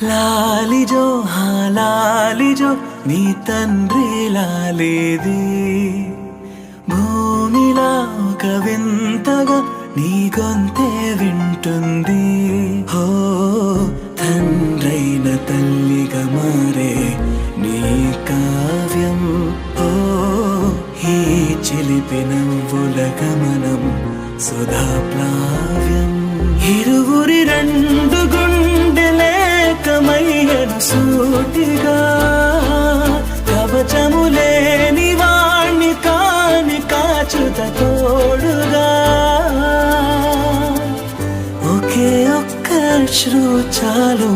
లాలిజో లాలిజో నీ తండ్రి లాలేది భూమిలా ఒక వింతగా నీ గొంతే వింటుంది హో తండ్రైన తల్లిగా మారే నీ కావ్యం ఓ ఈ చిలిపి నవ్వుల గమనం సుధా ప్లావ్యం ఇరువురి రెండు గుండెలేకమయ్యను సూటిగా కవచములేని వాణ్ణి కాని కాచుత తోడుగా ఒకే ఒక్క శ్రు చాలు